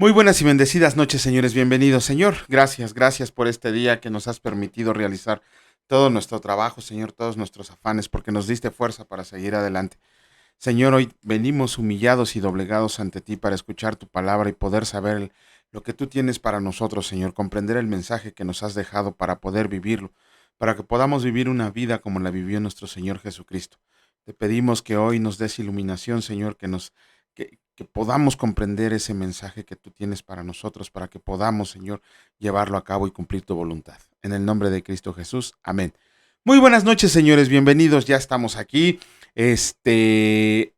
Muy buenas y bendecidas noches, señores. Bienvenidos, Señor. Gracias por este día que nos has permitido realizar todo nuestro trabajo, Señor, todos nuestros afanes, porque nos diste fuerza para seguir adelante. Señor, hoy venimos humillados y doblegados ante ti para escuchar tu palabra y poder saber lo que tú tienes para nosotros, Señor, comprender el mensaje que nos has dejado para poder vivirlo, para que podamos vivir una vida como la vivió nuestro Señor Jesucristo. Te pedimos que hoy nos des iluminación, Señor, que podamos comprender ese mensaje que tú tienes para nosotros, para que podamos, Señor, llevarlo a cabo y cumplir tu voluntad. En el nombre de Cristo Jesús. Amén. Muy buenas noches, señores. Bienvenidos. Ya estamos aquí.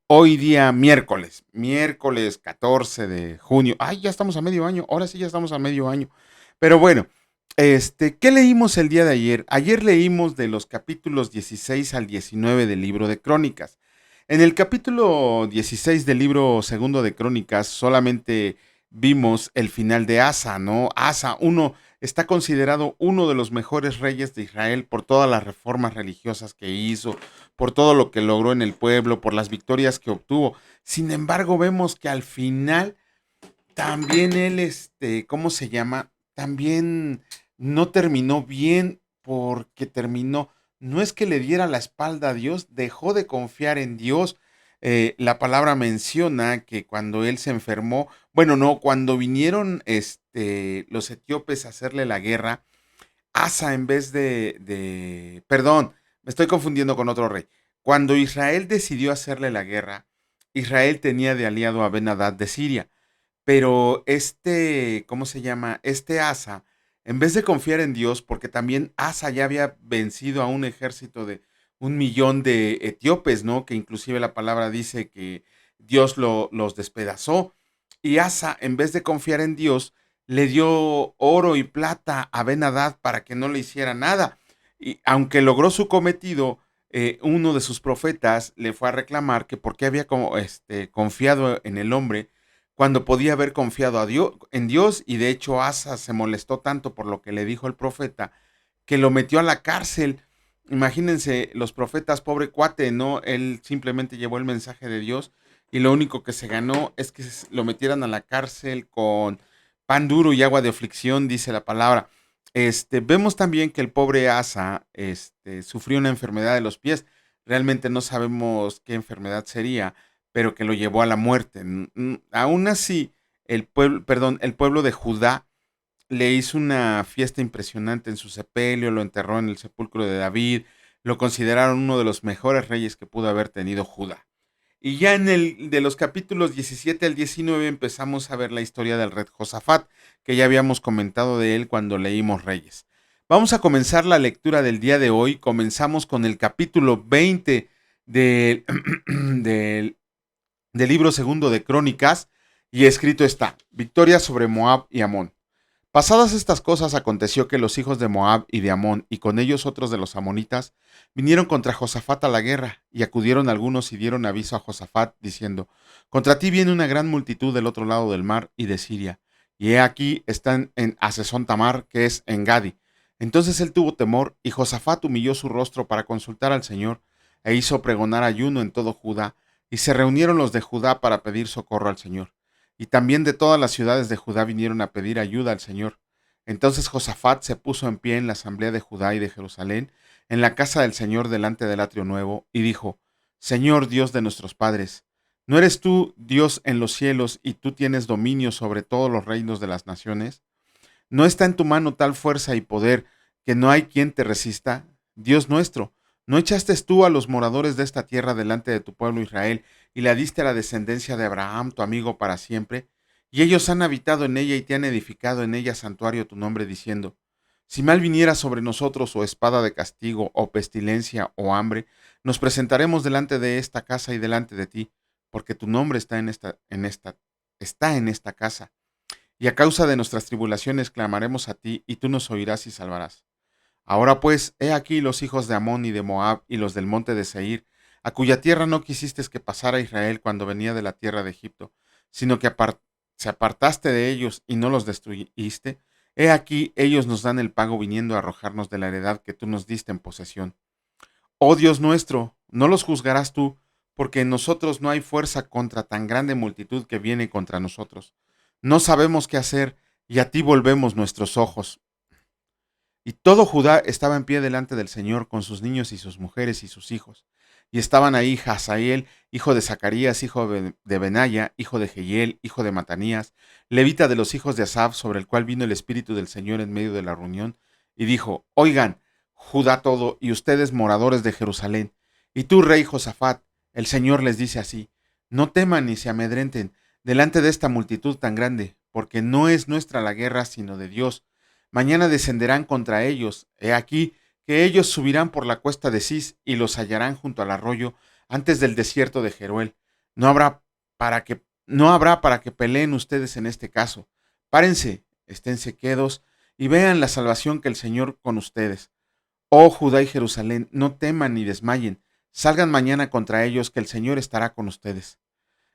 Hoy día miércoles 14 de junio. Ay, ya estamos a medio año. Ahora sí ya estamos a medio año. Pero bueno, ¿qué leímos el día de ayer? Ayer leímos de los capítulos 16 al 19 del libro de Crónicas. En el capítulo 16 del libro segundo de Crónicas solamente vimos el final de Asa, ¿no? Asa, está considerado uno de los mejores reyes de Israel por todas las reformas religiosas que hizo, por todo lo que logró en el pueblo, por las victorias que obtuvo. Sin embargo, vemos que al final también él, ¿cómo se llama? También no terminó bien porque no es que le diera la espalda a Dios, dejó de confiar en Dios. La palabra menciona que cuando él se enfermó, bueno, no, cuando vinieron los etíopes a hacerle la guerra, Asa en vez perdón, me estoy confundiendo con otro rey. Cuando Israel decidió hacerle la guerra, Israel tenía de aliado a Ben-Hadad de Siria. Pero ¿cómo se llama? Asa, en vez de confiar en Dios, porque también Asa ya había vencido a un ejército de 1 millón de etíopes, ¿no? Que inclusive la palabra dice que Dios los despedazó. Y Asa, en vez de confiar en Dios, le dio oro y plata a Ben-Hadad para que no le hiciera nada. Y aunque logró su cometido, uno de sus profetas le fue a reclamar que por qué había confiado en el hombre cuando podía haber confiado en Dios, y de hecho Asa se molestó tanto por lo que le dijo el profeta que lo metió a la cárcel. Imagínense, los profetas, pobre cuate, ¿no? Él simplemente llevó el mensaje de Dios y lo único que se ganó es que lo metieran a la cárcel con pan duro y agua de aflicción, dice la palabra. Vemos también que el pobre Asa, sufrió una enfermedad de los pies. Realmente no sabemos qué enfermedad sería, pero que lo llevó a la muerte. Aún así, el pueblo de Judá le hizo una fiesta impresionante en su sepelio, lo enterró en el sepulcro de David, lo consideraron uno de los mejores reyes que pudo haber tenido Judá. Y ya de los capítulos 17 al 19 empezamos a ver la historia del rey Josafat, que ya habíamos comentado de él cuando leímos Reyes. Vamos a comenzar la lectura del día de hoy. Comenzamos con el capítulo 20 del, del del libro segundo de Crónicas, y escrito está: victoria sobre Moab y Amón. Pasadas estas cosas, aconteció que los hijos de Moab y de Amón, y con ellos otros de los amonitas, vinieron contra Josafat a la guerra, y acudieron algunos y dieron aviso a Josafat, diciendo: contra ti viene una gran multitud del otro lado del mar y de Siria, y he aquí están en Hasezón Tamar, que es en Gadi. Entonces él tuvo temor, y Josafat humilló su rostro para consultar al Señor, e hizo pregonar ayuno en todo Judá, y se reunieron los de Judá para pedir socorro al Señor. Y también de todas las ciudades de Judá vinieron a pedir ayuda al Señor. Entonces Josafat se puso en pie en la asamblea de Judá y de Jerusalén, en la casa del Señor delante del atrio nuevo, y dijo: Señor Dios de nuestros padres, ¿no eres tú Dios en los cielos y tú tienes dominio sobre todos los reinos de las naciones? ¿No está en tu mano tal fuerza y poder que no hay quien te resista? Dios nuestro, ¿no echaste tú a los moradores de esta tierra delante de tu pueblo Israel y la diste a la descendencia de Abraham, tu amigo, para siempre? Y ellos han habitado en ella y te han edificado en ella santuario tu nombre, diciendo: si mal viniera sobre nosotros o espada de castigo o pestilencia o hambre, nos presentaremos delante de esta casa y delante de ti, porque tu nombre está en esta casa, y a causa de nuestras tribulaciones clamaremos a ti, y tú nos oirás y salvarás. Ahora pues, he aquí los hijos de Amón y de Moab y los del monte de Seir, a cuya tierra no quisiste que pasara Israel cuando venía de la tierra de Egipto, sino que se apartaste de ellos y no los destruiste. He aquí ellos nos dan el pago viniendo a arrojarnos de la heredad que tú nos diste en posesión. Oh Dios nuestro, no los juzgarás tú, porque en nosotros no hay fuerza contra tan grande multitud que viene contra nosotros. no sabemos qué hacer, y a ti volvemos nuestros ojos. Y todo Judá estaba en pie delante del Señor con sus niños y sus mujeres y sus hijos. Y estaban ahí Hazael, hijo de Zacarías, hijo de Benaya, hijo de Jehiel, hijo de Matanías, levita de los hijos de Asaf, sobre el cual vino el Espíritu del Señor en medio de la reunión, y dijo: Oigan, Judá todo, y ustedes moradores de Jerusalén, y tú, rey Josafat, el Señor les dice así: No teman ni se amedrenten delante de esta multitud tan grande, porque no es nuestra la guerra, sino de Dios. Mañana descenderán contra ellos. He aquí que ellos subirán por la cuesta de Cis y los hallarán junto al arroyo antes del desierto de Jeruel. No habrá para que peleen ustedes en este caso. Párense, esténse quedos y vean la salvación que el Señor con ustedes. Oh Judá y Jerusalén, no teman ni desmayen. Salgan mañana contra ellos, que el Señor estará con ustedes.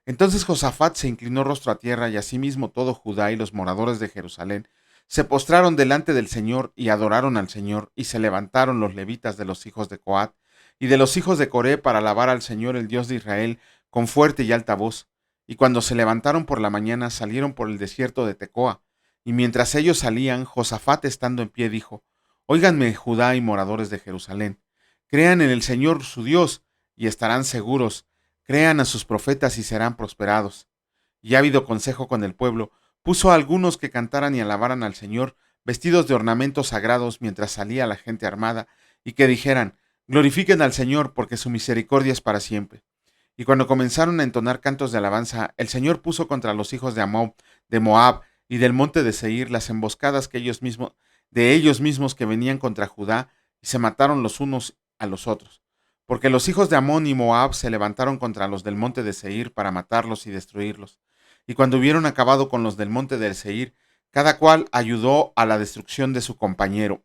Entonces Josafat se inclinó rostro a tierra, y asimismo todo Judá y los moradores de Jerusalén se postraron delante del Señor y adoraron al Señor, y se levantaron los levitas de los hijos de Coat y de los hijos de Coré para alabar al Señor, el Dios de Israel, con fuerte y alta voz. Y cuando se levantaron por la mañana, salieron por el desierto de Tecoa. Y mientras ellos salían, Josafat, estando en pie, dijo: Óiganme, Judá y moradores de Jerusalén, crean en el Señor su Dios y estarán seguros. Crean a sus profetas y serán prosperados. Y ha habido consejo con el pueblo. Puso a algunos que cantaran y alabaran al Señor, vestidos de ornamentos sagrados, mientras salía la gente armada, y que dijeran: Glorifiquen al Señor, porque su misericordia es para siempre. Y cuando comenzaron a entonar cantos de alabanza, el Señor puso contra los hijos de Moab y del monte de Seir las emboscadas de ellos mismos que venían contra Judá, y se mataron los unos a los otros. Porque los hijos de Amón y Moab se levantaron contra los del monte de Seir para matarlos y destruirlos. Y cuando hubieron acabado con los del monte de Seir, cada cual ayudó a la destrucción de su compañero.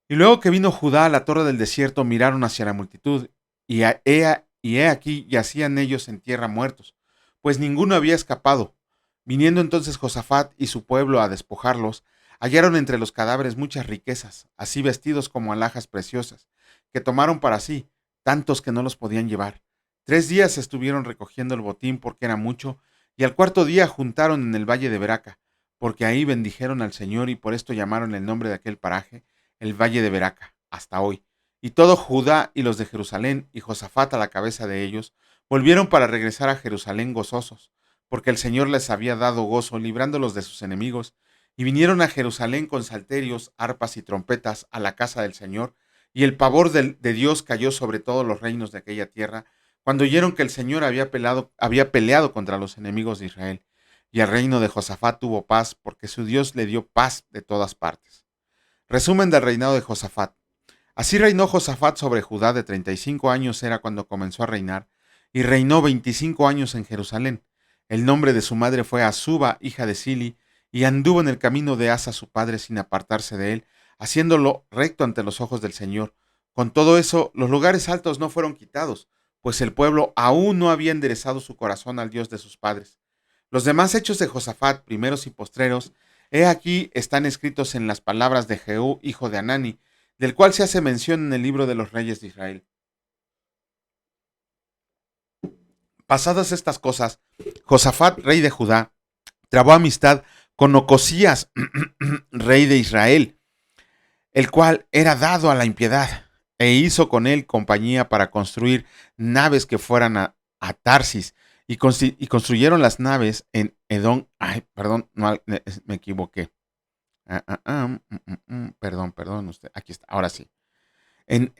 Y luego que vino Judá a la torre del desierto, miraron hacia la multitud, y he aquí yacían ellos en tierra muertos, pues ninguno había escapado. Viniendo entonces Josafat y su pueblo a despojarlos, hallaron entre los cadáveres muchas riquezas, así vestidos como alhajas preciosas, que tomaron para sí, tantos que no los podían llevar. 3 días estuvieron recogiendo el botín porque era mucho, y al cuarto día juntaron en el valle de Beraca, porque ahí bendijeron al Señor, y por esto llamaron el nombre de aquel paraje el valle de Beraca, hasta hoy. Y todo Judá y los de Jerusalén, y Josafat a la cabeza de ellos, volvieron para regresar a Jerusalén gozosos, porque el Señor les había dado gozo, librándolos de sus enemigos, y vinieron a Jerusalén con salterios, arpas y trompetas a la casa del Señor, y el pavor de Dios cayó sobre todos los reinos de aquella tierra, cuando oyeron que el Señor había peleado contra los enemigos de Israel. Y el reino de Josafat tuvo paz, porque su Dios le dio paz de todas partes. Resumen del reinado de Josafat. Así reinó Josafat sobre Judá. De 35 años era cuando comenzó a reinar, y reinó 25 años en Jerusalén. El nombre de su madre fue Azuba, hija de Sili, y anduvo en el camino de Asa su padre sin apartarse de él, haciéndolo recto ante los ojos del Señor. Con todo eso, los lugares altos no fueron quitados, pues el pueblo aún no había enderezado su corazón al Dios de sus padres. Los demás hechos de Josafat, primeros y postreros, he aquí están escritos en las palabras de Jehú, hijo de Anani, del cual se hace mención en el libro de los reyes de Israel. Pasadas estas cosas, Josafat, rey de Judá, trabó amistad con Ocosías, rey de Israel, el cual era dado a la impiedad, e hizo con él compañía para construir naves que fueran a Tarsis, y construyeron las naves en Edom. Ay, perdón, no, me equivoqué. Perdón, usted, aquí está, ahora sí. En,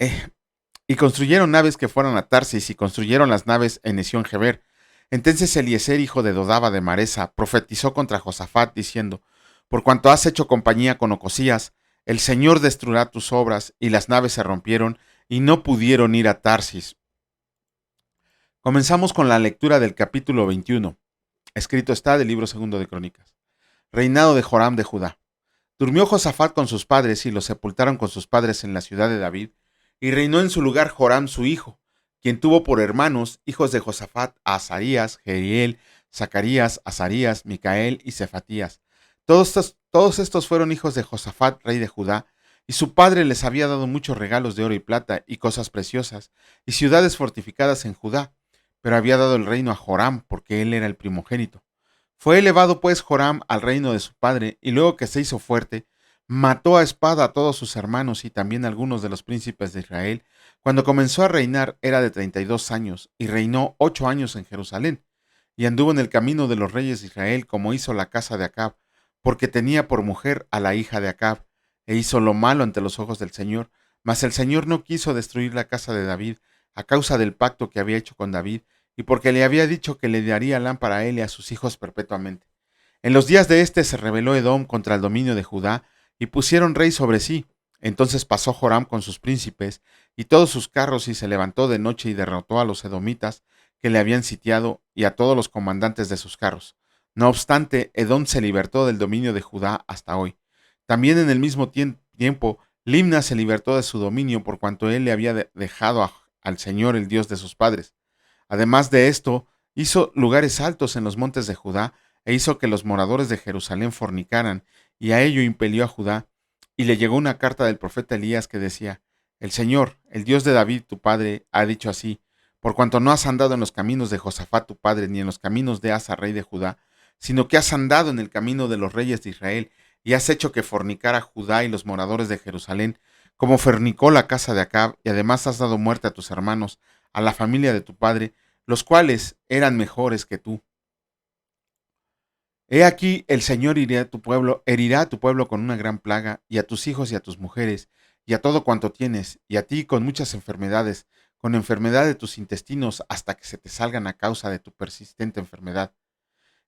y construyeron naves que fueran a Tarsis, y construyeron las naves en Esión-Geber. Entonces Eliezer, hijo de Dodaba de Maresa, profetizó contra Josafat, diciendo: Por cuanto has hecho compañía con Ocosías, el Señor destruirá tus obras. Y las naves se rompieron y no pudieron ir a Tarsis. Comenzamos con la lectura del capítulo 21. Escrito está del libro segundo de Crónicas. Reinado de Joram de Judá. Durmió Josafat con sus padres, y los sepultaron con sus padres en la ciudad de David, y reinó en su lugar Joram su hijo, quien tuvo por hermanos, hijos de Josafat, a Azarías, Jeriel, Zacarías, Azarías, Micael y Cefatías. Todos estos fueron hijos de Josafat, rey de Judá, y su padre les había dado muchos regalos de oro y plata, y cosas preciosas, y ciudades fortificadas en Judá. pero había dado el reino a Joram, porque él era el primogénito. Fue elevado pues Joram al reino de su padre, y luego que se hizo fuerte, mató a espada a todos sus hermanos y también a algunos de los príncipes de Israel. Cuando comenzó a reinar era de 32 años, y reinó 8 años en Jerusalén, y anduvo en el camino de los reyes de Israel, como hizo la casa de Acab, porque tenía por mujer a la hija de Acab, e hizo lo malo ante los ojos del Señor. Mas el Señor no quiso destruir la casa de David, a causa del pacto que había hecho con David, y porque le había dicho que le daría lámpara a él y a sus hijos perpetuamente. En los días de este se rebeló Edom contra el dominio de Judá, y pusieron rey sobre sí. Entonces pasó Joram con sus príncipes y todos sus carros, y se levantó de noche y derrotó a los edomitas que le habían sitiado y a todos los comandantes de sus carros. No obstante, Edom se libertó del dominio de Judá hasta hoy. También en el mismo tiempo, Limna se libertó de su dominio por cuanto él le había dejado al Señor, el Dios de sus padres. Además de esto, hizo lugares altos en los montes de Judá, e hizo que los moradores de Jerusalén fornicaran, y a ello impelió a Judá. Y le llegó una carta del profeta Elías que decía: El Señor, el Dios de David tu padre, ha dicho así: por cuanto no has andado en los caminos de Josafat tu padre, ni en los caminos de Asa rey de Judá, sino que has andado en el camino de los reyes de Israel, y has hecho que fornicara Judá y los moradores de Jerusalén, como fornicó la casa de Acab, y además has dado muerte a tus hermanos, a la familia de tu padre, los cuales eran mejores que tú. He aquí el Señor herirá a tu pueblo con una gran plaga, y a tus hijos y a tus mujeres, y a todo cuanto tienes, y a ti con muchas enfermedades, con enfermedad de tus intestinos, hasta que se te salgan a causa de tu persistente enfermedad.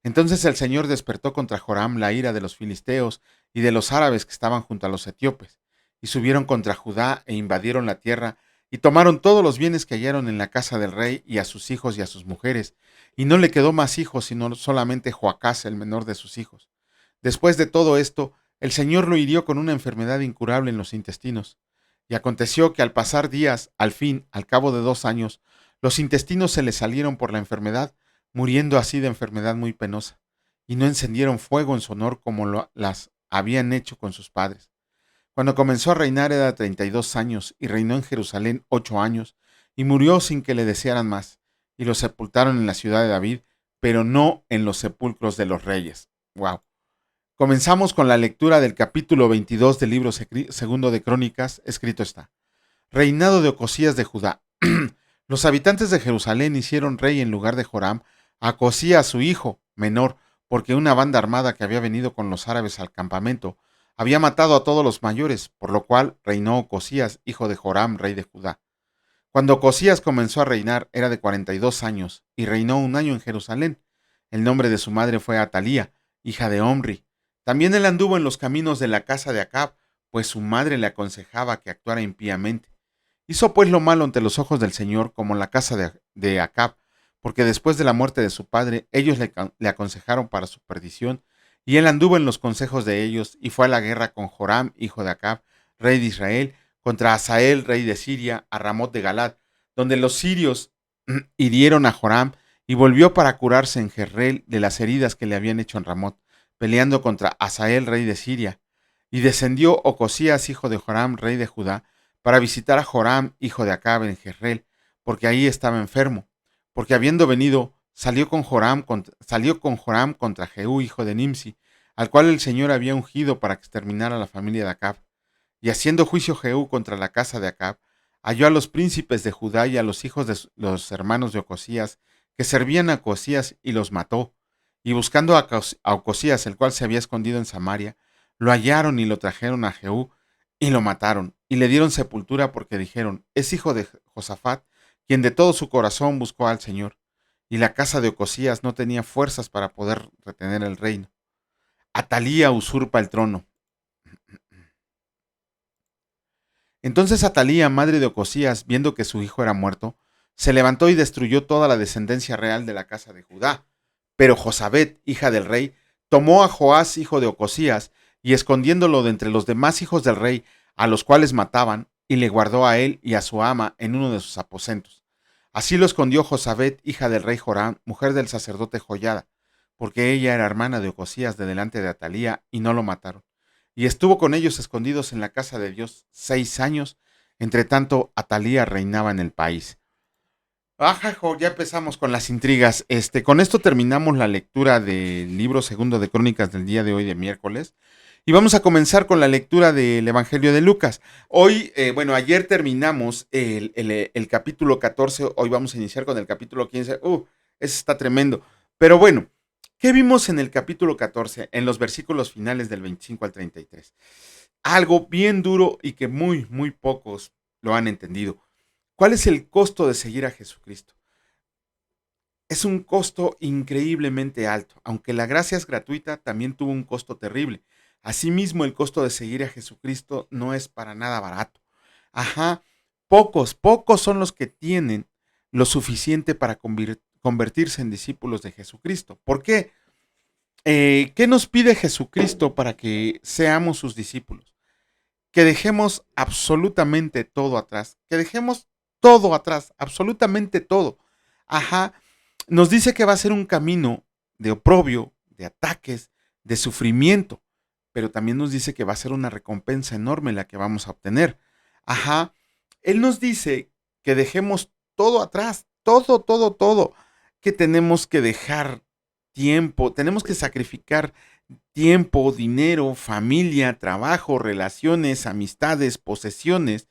Entonces el Señor despertó contra Joram la ira de los filisteos y de los árabes que estaban junto a los etíopes, y subieron contra Judá e invadieron la tierra, y tomaron todos los bienes que hallaron en la casa del rey, y a sus hijos y a sus mujeres, y no le quedó más hijos, sino solamente Joacás, el menor de sus hijos. Después de todo esto, el Señor lo hirió con una enfermedad incurable en los intestinos. Y aconteció que al pasar días, al fin, al cabo de 2 años, los intestinos se le salieron por la enfermedad, muriendo así de enfermedad muy penosa, y no encendieron fuego en su honor como las habían hecho con sus padres. Cuando comenzó a reinar era de 32 años, y reinó en Jerusalén 8 años, y murió sin que le desearan más, y lo sepultaron en la ciudad de David, pero no en los sepulcros de los reyes. Wow. Comenzamos con la lectura del capítulo 22 del libro segundo de Crónicas. Escrito está: Reinado de Ocosías de Judá. Los habitantes de Jerusalén hicieron rey en lugar de Joram a Ocosías su hijo menor, porque una banda armada que había venido con los árabes al campamento había matado a todos los mayores, por lo cual reinó Ocosías, hijo de Joram, rey de Judá. Cuando Ocosías comenzó a reinar era de 42 años, y reinó 1 año en Jerusalén. El nombre de su madre fue Atalía, hija de Omri. También él anduvo en los caminos de la casa de Acab, pues su madre le aconsejaba que actuara impíamente. Hizo pues lo malo ante los ojos del Señor, como la casa de Acab, porque después de la muerte de su padre, ellos le aconsejaron para su perdición, y él anduvo en los consejos de ellos, y fue a la guerra con Joram, hijo de Acab, rey de Israel, contra Hazael, rey de Siria, a Ramot de Galad, donde los sirios hirieron a Joram, y volvió para curarse en Jezreel de las heridas que le habían hecho en Ramot, peleando contra Hazael, rey de Siria. Y descendió Ocosías, hijo de Joram, rey de Judá, para visitar a Joram, hijo de Acab, en Jezreel, porque ahí estaba enfermo. Porque habiendo venido, salió con Joram contra Jehú, hijo de Nimsi, al cual el Señor había ungido para que exterminara a la familia de Acab. Y haciendo juicio Jehú contra la casa de Acab, halló a los príncipes de Judá y a los hijos de los hermanos de Ocosías, que servían a Ocosías, y los mató. Y buscando a Ocosías, el cual se había escondido en Samaria, lo hallaron y lo trajeron a Jehú, y lo mataron, y le dieron sepultura, porque dijeron: es hijo de Josafat, quien de todo su corazón buscó al Señor. Y la casa de Ocosías no tenía fuerzas para poder retener el reino. Atalía usurpa el trono. Entonces Atalía, madre de Ocosías, viendo que su hijo era muerto, se levantó y destruyó toda la descendencia real de la casa de Judá. Pero Josabet, hija del rey, tomó a Joás, hijo de Ocosías, y escondiéndolo de entre los demás hijos del rey, a los cuales mataban, y le guardó a él y a su ama en uno de sus aposentos. Así lo escondió Josabet, hija del rey Joram, mujer del sacerdote Joyada, porque ella era hermana de Ocosías de delante de Atalía, y no lo mataron. Y estuvo con ellos escondidos en la casa de Dios 6 años. Entre tanto, Atalía reinaba en el país. Ajajo, ya empezamos con las intrigas. Con esto terminamos la lectura del libro segundo de Crónicas del día de hoy, de miércoles. Y vamos a comenzar con la lectura del Evangelio de Lucas. Hoy, ayer terminamos el capítulo 14. Hoy vamos a iniciar con el capítulo 15. Ese está tremendo. Pero bueno, ¿qué vimos en el capítulo 14? En los versículos finales del 25 al 33. Algo bien duro y que muy, muy pocos lo han entendido. ¿Cuál es el costo de seguir a Jesucristo? Es un costo increíblemente alto. Aunque la gracia es gratuita, también tuvo un costo terrible. Asimismo, el costo de seguir a Jesucristo no es para nada barato. Ajá, pocos son los que tienen lo suficiente para convertirse en discípulos de Jesucristo. ¿Por qué? ¿Qué nos pide Jesucristo para que seamos sus discípulos? Que dejemos absolutamente todo atrás, que dejemos todo atrás, absolutamente todo. Ajá, nos dice que va a ser un camino de oprobio, de ataques, de sufrimiento, pero también nos dice que va a ser una recompensa enorme la que vamos a obtener. Ajá, Él nos dice que dejemos todo atrás, todo, que tenemos que dejar tiempo, tenemos que sacrificar tiempo, dinero, familia, trabajo, relaciones, amistades, posesiones,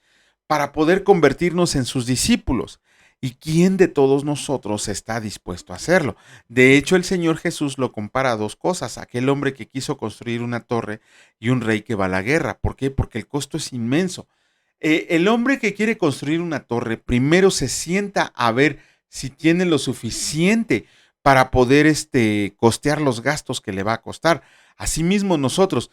para poder convertirnos en sus discípulos. ¿Y quién de todos nosotros está dispuesto a hacerlo? De hecho, el Señor Jesús lo compara a dos cosas: aquel hombre que quiso construir una torre y un rey que va a la guerra. ¿Por qué? Porque el costo es inmenso. El hombre que quiere construir una torre primero se sienta a ver si tiene lo suficiente para poder costear los gastos que le va a costar. Asimismo nosotros,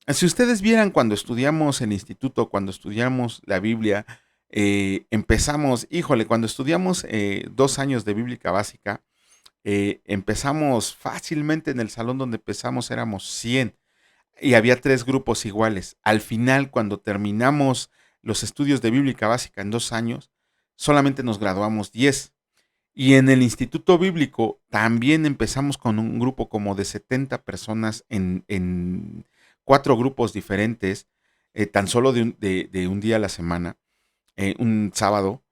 si ustedes vieran cuando estudiamos en instituto, cuando estudiamos la Biblia, empezamos, híjole, cuando estudiamos 2 años de bíblica básica, empezamos fácilmente en el salón donde empezamos, éramos 100 y había 3 grupos iguales. Al final, cuando terminamos los estudios de bíblica básica en 2 años, solamente nos graduamos 10. Y en el Instituto Bíblico también empezamos con un grupo como de 70 personas en 4 grupos diferentes, tan solo de un día a la semana, un sábado,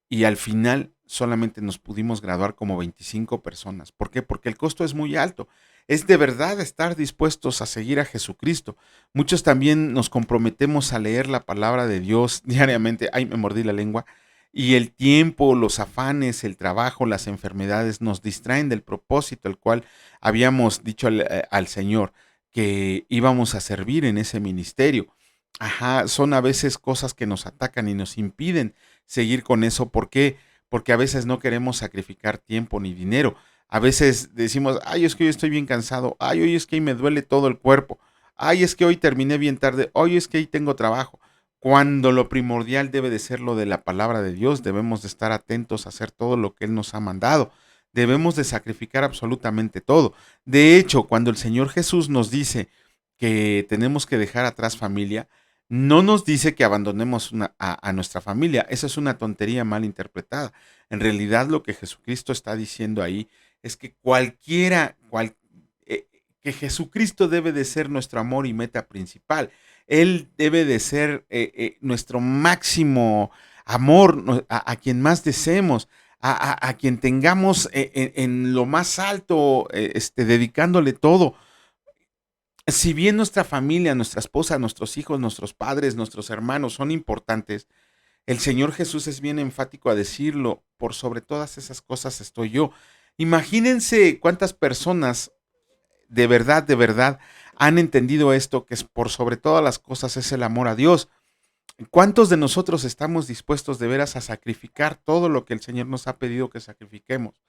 y al final solamente nos pudimos graduar como 25 personas. ¿Por qué? Porque el costo es muy alto. Es de verdad estar dispuestos a seguir a Jesucristo. Muchos también nos comprometemos a leer la palabra de Dios diariamente. Ay, me mordí la lengua. Y el tiempo, los afanes, el trabajo, las enfermedades nos distraen del propósito al cual habíamos dicho al Señor que íbamos a servir en ese ministerio. Ajá, son a veces cosas que nos atacan y nos impiden seguir con eso. ¿Por qué? Porque a veces no queremos sacrificar tiempo ni dinero. A veces decimos, ay, es que hoy estoy bien cansado, ay, hoy es que hoy me duele todo el cuerpo, ay, es que hoy terminé bien tarde, hoy es que hoy tengo trabajo. Cuando lo primordial debe de ser lo de la palabra de Dios, debemos de estar atentos a hacer todo lo que Él nos ha mandado. Debemos de sacrificar absolutamente todo. De hecho, cuando el Señor Jesús nos dice que tenemos que dejar atrás familia, no nos dice que abandonemos a nuestra familia. Esa es una tontería mal interpretada. En realidad lo que Jesucristo está diciendo ahí es que que Jesucristo debe de ser nuestro amor y meta principal. Él debe de ser nuestro máximo amor, a quien más deseemos, a quien tengamos en lo más alto, dedicándole todo. Si bien nuestra familia, nuestra esposa, nuestros hijos, nuestros padres, nuestros hermanos son importantes, el Señor Jesús es bien enfático a decirlo: por sobre todas esas cosas estoy yo. Imagínense cuántas personas de verdad han entendido esto, que es por sobre todas las cosas es el amor a Dios. ¿Cuántos de nosotros estamos dispuestos de veras a sacrificar todo lo que el Señor nos ha pedido que sacrifiquemos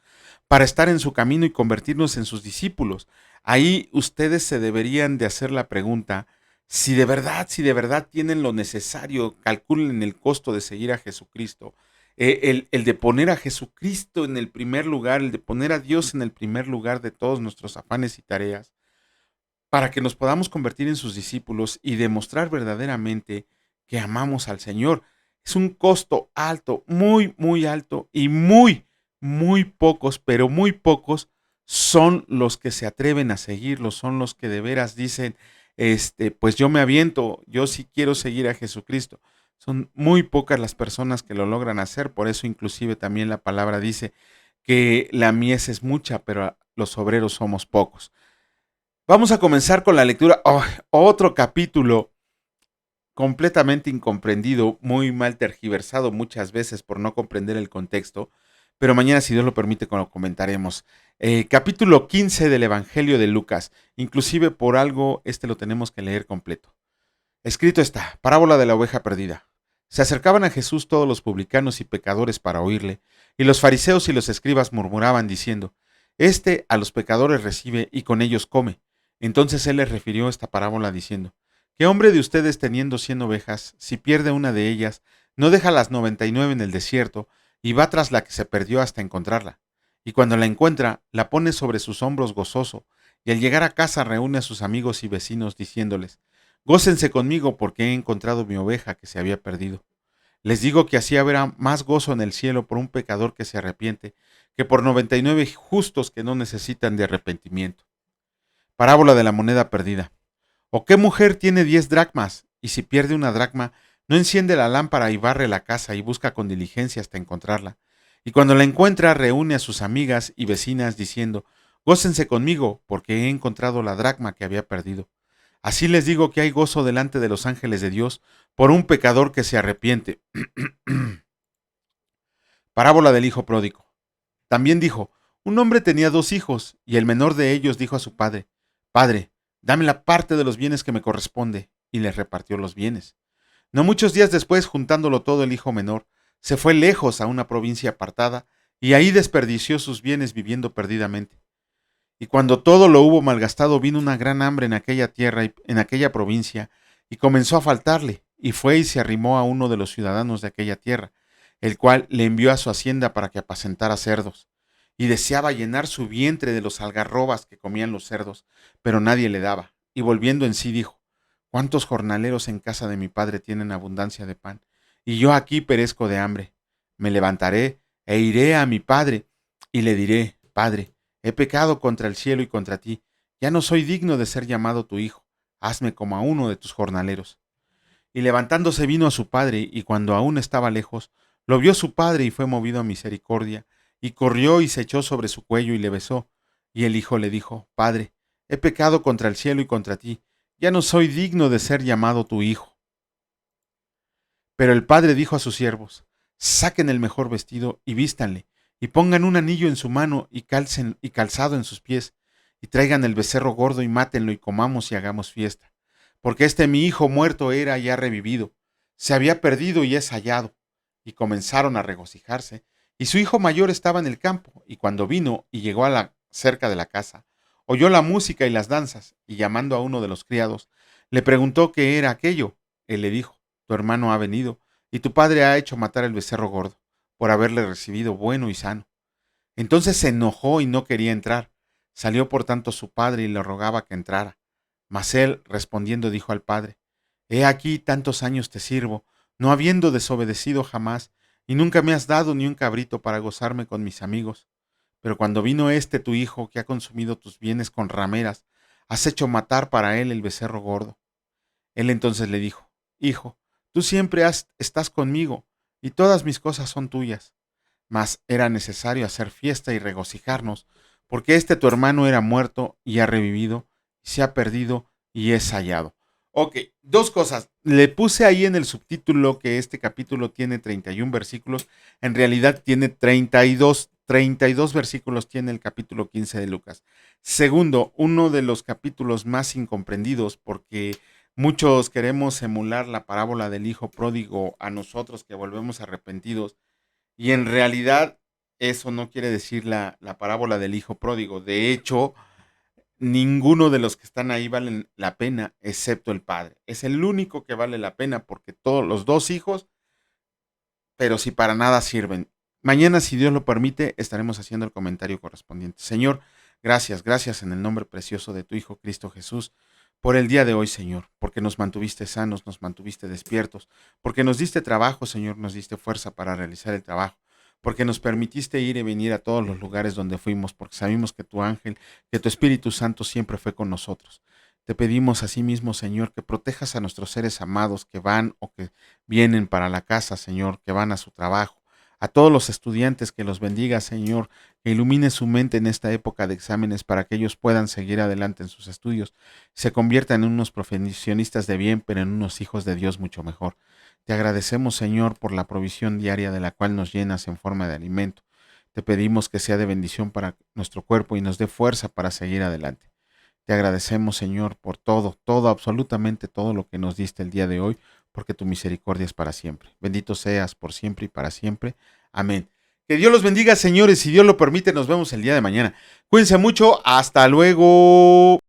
para estar en su camino y convertirnos en sus discípulos? Ahí ustedes se deberían de hacer la pregunta: si de verdad tienen lo necesario, calculen el costo de seguir a Jesucristo. El de poner a Jesucristo en el primer lugar, el de poner a Dios en el primer lugar de todos nuestros afanes y tareas, para que nos podamos convertir en sus discípulos y demostrar verdaderamente que amamos al Señor. Es un costo alto, muy, muy alto, y muy pocos, pero muy pocos son los que se atreven a seguirlo, son los que de veras dicen, pues yo me aviento, yo sí quiero seguir a Jesucristo. Son muy pocas las personas que lo logran hacer, por eso inclusive también la palabra dice que la mies es mucha, pero los obreros somos pocos. Vamos a comenzar con la lectura. Oh, otro capítulo completamente incomprendido, muy mal tergiversado muchas veces por no comprender el contexto, pero mañana, si Dios lo permite, lo comentaremos. Capítulo 15 del Evangelio de Lucas. Inclusive por algo lo tenemos que leer completo. Escrito está, parábola de la oveja perdida. Se acercaban a Jesús todos los publicanos y pecadores para oírle, y los fariseos y los escribas murmuraban diciendo, Este a los pecadores recibe y con ellos come. Entonces él les refirió esta parábola diciendo, ¿qué hombre de ustedes teniendo 100 ovejas, si pierde una de ellas, no deja las 99 en el desierto y va tras la que se perdió hasta encontrarla? Y cuando la encuentra, la pone sobre sus hombros gozoso, y al llegar a casa reúne a sus amigos y vecinos diciéndoles, Gócense conmigo porque he encontrado mi oveja que se había perdido. Les digo que así habrá más gozo en el cielo por un pecador que se arrepiente que por 99 justos que no necesitan de arrepentimiento. Parábola de la moneda perdida. ¿O qué mujer tiene 10 dracmas y si pierde una dracma no enciende la lámpara y barre la casa y busca con diligencia hasta encontrarla? Y cuando la encuentra reúne a sus amigas y vecinas diciendo, Gócense conmigo porque he encontrado la dracma que había perdido. Así les digo que hay gozo delante de los ángeles de Dios por un pecador que se arrepiente. Parábola del hijo pródigo. También dijo, un hombre tenía 2 hijos, y el menor de ellos dijo a su padre, Padre, dame la parte de los bienes que me corresponde, y les repartió los bienes. No muchos días después, juntándolo todo el hijo menor, se fue lejos a una provincia apartada, y ahí desperdició sus bienes viviendo perdidamente. Y cuando todo lo hubo malgastado, vino una gran hambre en aquella tierra y en aquella provincia, y comenzó a faltarle, y fue y se arrimó a uno de los ciudadanos de aquella tierra, el cual le envió a su hacienda para que apacentara cerdos. Y deseaba llenar su vientre de los algarrobas que comían los cerdos, pero nadie le daba. Y volviendo en sí dijo, ¿cuántos jornaleros en casa de mi padre tienen abundancia de pan? Y yo aquí perezco de hambre. Me levantaré e iré a mi padre, y le diré, Padre, he pecado contra el cielo y contra ti. Ya no soy digno de ser llamado tu hijo. Hazme como a uno de tus jornaleros. Y levantándose vino a su padre, y cuando aún estaba lejos, lo vio su padre y fue movido a misericordia, y corrió y se echó sobre su cuello y le besó. Y el hijo le dijo, Padre, he pecado contra el cielo y contra ti. Ya no soy digno de ser llamado tu hijo. Pero el padre dijo a sus siervos, saquen el mejor vestido y vístanle, y pongan un anillo en su mano y calcen y calzado en sus pies, y traigan el becerro gordo y mátenlo y comamos y hagamos fiesta. Porque mi hijo muerto era y ha revivido, se había perdido y es hallado. Y comenzaron a regocijarse, y su hijo mayor estaba en el campo, y cuando vino y llegó a la cerca de la casa, oyó la música y las danzas, y llamando a uno de los criados, le preguntó qué era aquello. Él le dijo, tu hermano ha venido, y tu padre ha hecho matar el becerro gordo, por haberle recibido bueno y sano. Entonces se enojó y no quería entrar. Salió por tanto su padre y le rogaba que entrara. Mas él, respondiendo, dijo al padre, He aquí tantos años te sirvo, no habiendo desobedecido jamás, y nunca me has dado ni un cabrito para gozarme con mis amigos. Pero cuando vino tu hijo, que ha consumido tus bienes con rameras, has hecho matar para él el becerro gordo. Él entonces le dijo, Hijo, tú siempre estás conmigo, y todas mis cosas son tuyas. Mas era necesario hacer fiesta y regocijarnos, porque tu hermano era muerto y ha revivido, y se ha perdido y es hallado. Ok, 2 cosas. Le puse ahí en el subtítulo que este capítulo tiene 31 versículos. En realidad tiene 32. 32 versículos tiene el capítulo 15 de Lucas. Segundo, uno de los capítulos más incomprendidos porque muchos queremos emular la parábola del hijo pródigo a nosotros que volvemos arrepentidos y en realidad eso no quiere decir la parábola del hijo pródigo. De hecho, ninguno de los que están ahí valen la pena, excepto el padre. Es el único que vale la pena porque todos los 2 hijos, pero si para nada sirven. Mañana, si Dios lo permite, estaremos haciendo el comentario correspondiente. Señor, gracias, gracias en el nombre precioso de tu Hijo Cristo Jesús por el día de hoy, Señor, porque nos mantuviste sanos, nos mantuviste despiertos, porque nos diste trabajo, Señor, nos diste fuerza para realizar el trabajo, porque nos permitiste ir y venir a todos los lugares donde fuimos, porque sabemos que tu ángel, que tu Espíritu Santo siempre fue con nosotros. Te pedimos asimismo, Señor, que protejas a nuestros seres amados que van o que vienen para la casa, Señor, que van a su trabajo. A todos los estudiantes que los bendiga, Señor, que ilumine su mente en esta época de exámenes para que ellos puedan seguir adelante en sus estudios, se conviertan en unos profesionistas de bien, pero en unos hijos de Dios mucho mejor. Te agradecemos, Señor, por la provisión diaria de la cual nos llenas en forma de alimento. Te pedimos que sea de bendición para nuestro cuerpo y nos dé fuerza para seguir adelante. Te agradecemos, Señor, por todo, todo, absolutamente todo lo que nos diste el día de hoy, porque tu misericordia es para siempre. Bendito seas por siempre y para siempre. Amén. Que Dios los bendiga, señores. Si Dios lo permite, nos vemos el día de mañana. Cuídense mucho. Hasta luego.